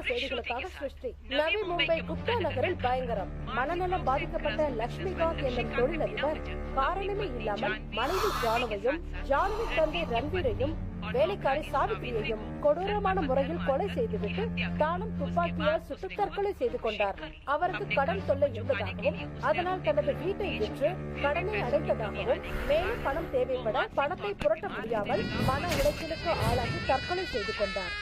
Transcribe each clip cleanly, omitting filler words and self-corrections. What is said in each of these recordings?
செய்திகளுக்காக சிருஷ்டி. நவி மும்பை குப்தா நகரில் பயங்கரம். மனநலம் பாதிக்கப்பட்ட லட்சுமிகாந்த் என்னும் தொழிலதிபர் காரணமே இல்லாமல் மனைவி ஜானுவையும் ஜானுவி தந்தை ரன்வீரையும் வேலைக்காரி சாவித்திரியையும் கொடூரமான முறையில் கொலை செய்துவிட்டு தானும் துப்பாக்கியால் சுட்டு தற்கொலை செய்து கொண்டார். அவருக்கு கடன் தொல்லை இருந்ததாகவும் அதனால் தனது வீட்டை விற்று கடனை அடைத்ததாகவும் மேலும் பணம் தேவைப்பட பணத்தை புரட்ட முடியாமல் மன உளைச்சலுக்கு ஆளாகி தற்கொலை செய்து கொண்டார்.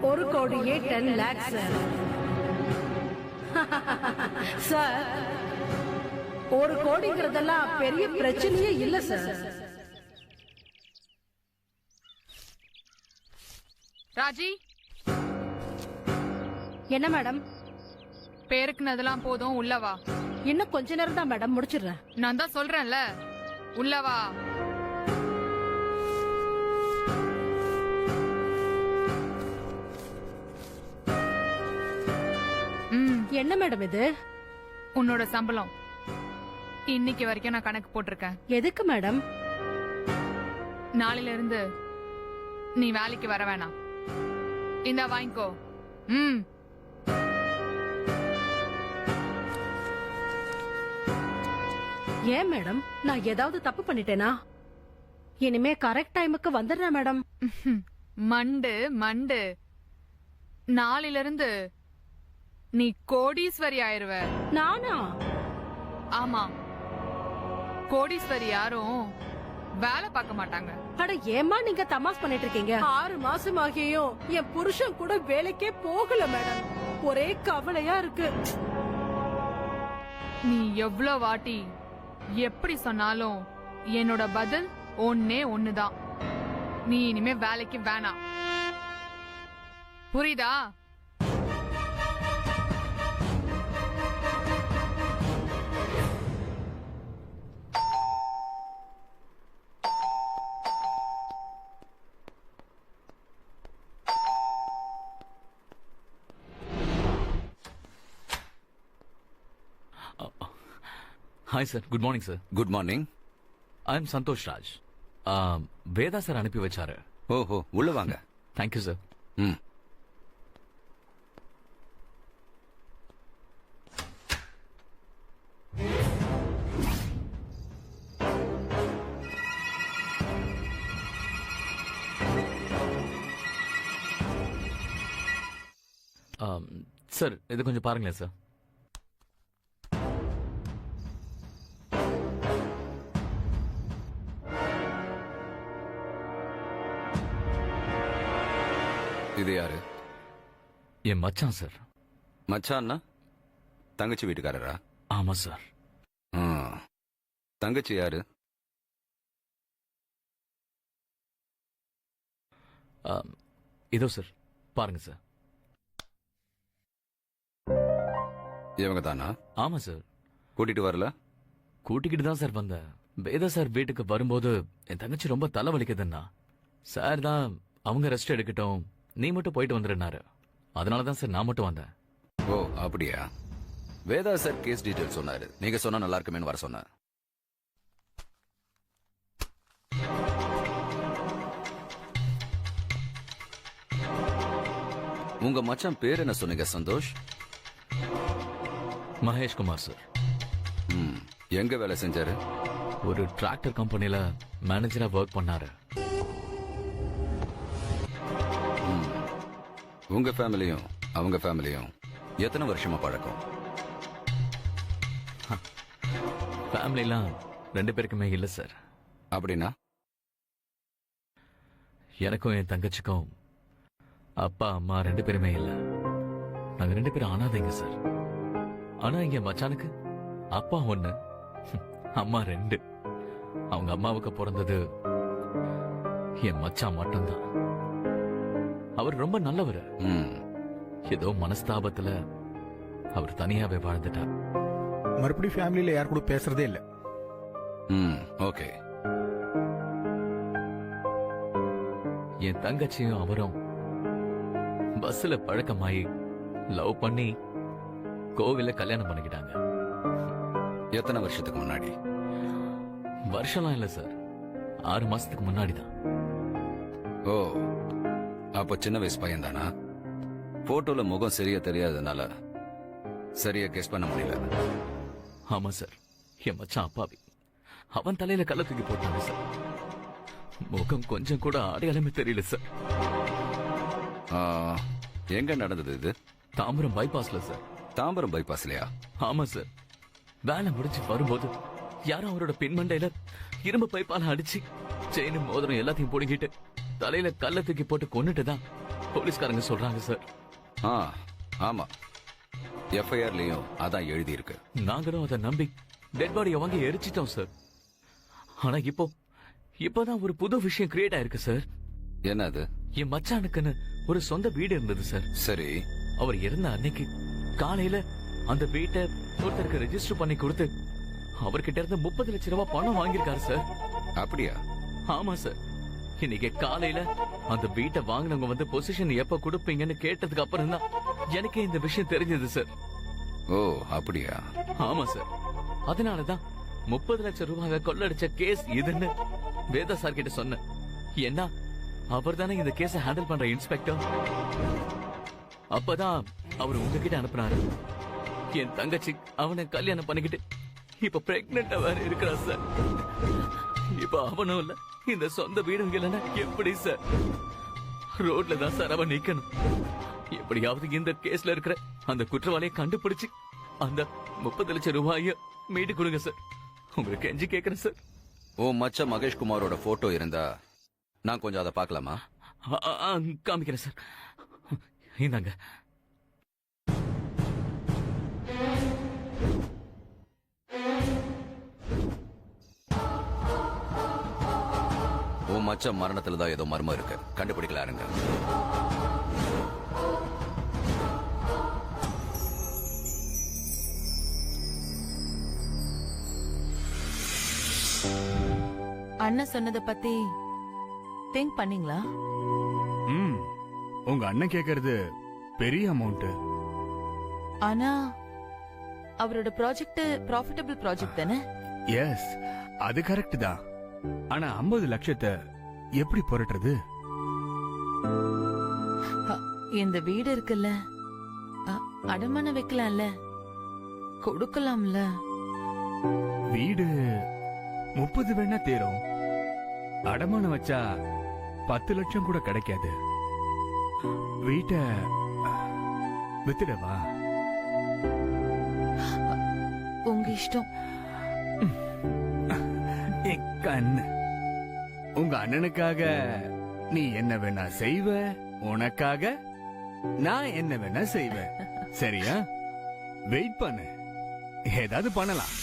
ஒரு கோடியே 10 lakhs சார். ஒரு கோடிங்கிறதெல்லாம் பெரிய பிரச்சனையே இல்ல சார். ராஜி, என்ன மேடம்? பேருக்குனதெல்லாம் போதும், உள்ளவா. இன்னும் கொஞ்ச நேரம் தான் மேடம், முடிச்சிடுறேன். நான் தான் சொல்றேன்ல, உள்ளவா. என்ன மேடம் இது? உன்னோட சம்பளம் இன்னைக்கு வரைக்கும் நான் கணக்கு போட்டிருக்கேன். எதுக்கு மேடம்? நாளையில இருந்து நீ வேலைக்கு வர வேணாம். இந்த வாங்கிக்கோ. ஏன் மேடம், நான் ஏதாவது தப்பு பண்ணிட்டேனா? இனிமே கரெக்ட் டைமுக்கு வந்துடுறேன் மேடம். மண்டு மண்டு, நாளையில இருந்து நீ கோடீஸ்வரி ஆயிருவ. நானா? ஆமா, கோடீஸ்வரி யாரும் வேலை பார்க்க மாட்டாங்க. அட ஏமா நீங்க தமாஸ் பண்ணிட்டு இருக்கீங்க? 6 மாசம் ஆகியும் என் புருஷன் கூட வேலைக்கே போகல மேடம். ஒரே கவலையா இருக்கு. நீ எவ்வளவு வாட்டி எப்படி சொன்னாலும் என்னோட பதில் ஒன்னே ஒண்ணுதான். நீ இனிமே வேலைக்கு வேணாம், புரியுதா? Hi sir, good morning sir. Good morning. I am Santosh Raj. Veda sir அனுப்பி வச்சாரு. ஓஹோ, உள்ள வாங்க. Thank you sir. சார் இது கொஞ்சம் பாருங்களேன் சார். இது யாரு? என் மச்சான் சார். மச்சான்னா தங்கச்சி வீட்டுக்காரரா? ஆமா சார். தங்கச்சி யாரு? இதோ சார் பாருங்க சார். இவங்க தானா? ஆமா சார். கூட்டிட்டு வரல? கூட்டிக்கிட்டு தான் சார் வந்தேன். வேதா சார் வீட்டுக்கு வரும்போது என் தங்கச்சி ரொம்ப தலைவலிக்குதுன்னா சார் தான் அவங்க ரெஸ்ட் எடுக்கட்டும், நீ மட்டும் போயிட்டு வந்துருனாரு. அதனாலதான் சார் நான் மட்டும் வந்தேன். ஓ அப்படியா? வேதா சார் கேஸ் டீடைல் சொன்னாரு, நீங்க சொன்னா நல்லா இருக்குமேன்னு வர சொன்னார். உங்க மச்சான் பேர் என்ன சொன்னீங்க சந்தோஷ்? மகேஷ் குமார் சார். எங்க வேலை செஞ்சாரு? ஒரு டிராக்டர் கம்பெனில மேனேஜரா ஒர்க் பண்ணாரு. உங்க ஃபேமிலியும் அவங்க ஃபேமிலியும் எத்தனை வருஷமா பழக்கம்? ஃபேமிலிலாம் 2 பேருக்குமே இல்ல சார். அப்படின்னா? எனக்கும் என் தங்கச்சிக்கும் அப்பா அம்மா 2 பேருமே இல்ல. நாங்க 2 பேரும் அனாதைங்க சார். ஆனா இங்க மச்சானுக்கு அப்பா 1, அம்மா 2. அவங்க அம்மாவுக்கு பிறந்தது என் மச்சான் மட்டும்தான். அவர் ரொம்ப நல்லவர். ம், ஏதோ மனஸ்தாபத்துல அவர் தனியாவே வாழ்ந்துட்டார். மறுபடியும் ஃபேமிலியில யார் கூட பேசுறதே இல்ல. ம், ஓகே. என் தங்கச்சியும் அவரும் பஸ்ல பழக்கமாயி லவ் பண்ணி கோவில்ல கல்யாணம் பண்ணிக்கிட்டாங்க. எத்தனை வருஷத்துக்கு முன்னாடி? வருஷம்லாம் இல்ல சார், 6 மாசத்துக்கு முன்னாடி தான். ஓ, அப்போ சின்ன வயசு பையன் தானா? போட்டோல முகம் சரியா தெரியாதனால சரியா கெஸ் பண்ண முடியல. ஆமா சார், என் மச்சான் அப்பாவி. அவன் தலையில கல்ல தூக்கி போட்டாங்க சார். முகம் கொஞ்சம் கூட அடையாளமே தெரியல சார். ஆ, எங்க நடந்தது இது? தாம்பரம் பைபாஸ்ல சார். தாம்பரம் பைபாஸ்லயா? ஆமா சார், வேலை முடிச்சு வரும்போது யாரும் அவரோட பின்மண்டையில இரும்பு பைப்பால அடிச்சு செயின் மோதிரம் எல்லாத்தையும் பிடுங்கிட்டு தலையில கல்ல தூக்கி போட்டு கொன்னுட்டு தான் போலீஸ்காரங்க சொல்றாங்க சார். ஆ, ஆமா, எஃப்ஐஆர்லயும் அதான் எழுதி இருக்கு. நாங்களும் அதை நம்பி டெட் பாடியை வாங்கி எரிச்சிட்டோம் சார். ஆனா இப்பதான் ஒரு புது விஷயம் கிரியேட் ஆயிருக்கு சார். என்ன அது? என் மச்சானுக்குன்னு ஒரு சொந்த வீடு இருந்தது சார். சரி, அவர் இறந்த அன்னைக்கு காலையில அந்த வீட்டை ஒருத்தருக்கு ரெஜிஸ்டர் பண்ணி கொடுத்து அவர்கிட்ட இருந்து 30 லட்சம் ரூபாய் பணம் வாங்கியிருக்காரு சார். அப்படியா? ஆமா சார். இன்னைக்கு காலையில அந்த வீட்டை வாங்கினவங்க வந்து பொசிஷன் எப்ப கொடுப்பீங்கன்னு கேட்டதுக்கு அப்புறம் தான் எனக்கே இந்த விஷயம் தெரிஞ்சது சார். ஓ, அப்படியா? ஆமா சார். அதனாலதான் 30 லட்சம் ரூபாய் கொள்ளடிச்ச கேஸ் இதுன்னு வேதா சார் கிட்ட சொன்னேன். ஏன்னா அவர் தானே இந்த கேஸ ஹேண்டில் பண்ற இன்ஸ்பெக்டர். அப்பதான் அவர் உங்ககிட்ட அனுப்புனாரு. என் தங்கச்சி அவனை கல்யாணம் பண்ணிக்கிட்டு இப்ப பிரெக்னெண்டா வேற இருக்கிறா சார். இப்ப அவனும் இல்ல, இந்த சொந்த வீடும் இல்லைன்னா எப்படி சார்? ரோட்ல தான் சார் அவன் நிக்கணும். எப்படியாவது இந்த கேஸ்ல இருக்கிற அந்த குற்றவாளியை கண்டுபிடிச்சு அந்த 30 லட்சம் ரூபாய மீட்டு கொடுங்க சார். உங்களுக்கு எஞ்சி கேக்குறேன் சார். ஓ, மச்ச மகேஷ் குமாரோட போட்டோ இருந்தா நான் கொஞ்சம் அதை பார்க்கலாமா? காமிக்கிறேன் சார். இந்தாங்க. ஓ, மச்ச மரணத்துல தான் ஏதோ மர்மம் இருக்கு, கண்டுபிடிக்கலாருங்க. அண்ணன் சொன்னதை பத்தி திங்க் பண்ணீங்களா? உங்க அண்ணன் கேக்குறது பெரிய அமௌண்ட். ஆனா அவரோட ப்ராஜெக்ட் ப்ராஃபிட்டபிள் ப்ராஜெக்ட் தானே? எஸ், அது கரெக்ட் தான். ஆனா 50 லட்சத்தை எப்படி புரட்டுறது? இந்த வீடு இருக்குல்ல, அடமான வைக்கலாம்ல, கொடுக்கலாம்ல. வீடு 30 வேணா தேரும். அடமானம் வச்சா 10 லட்சம் கூட கிடைக்காது. வீட்டை வித்துடவா? உங்க இஷ்டம். கண்ணு, உங்க அண்ணனுக்காக நீ என்ன வேணா செய்வ, உனக்காக நான் என்ன வேணா செய்வேன். சரியா? வெயிட் பண்ணு, ஏதாவது பண்ணலாம்.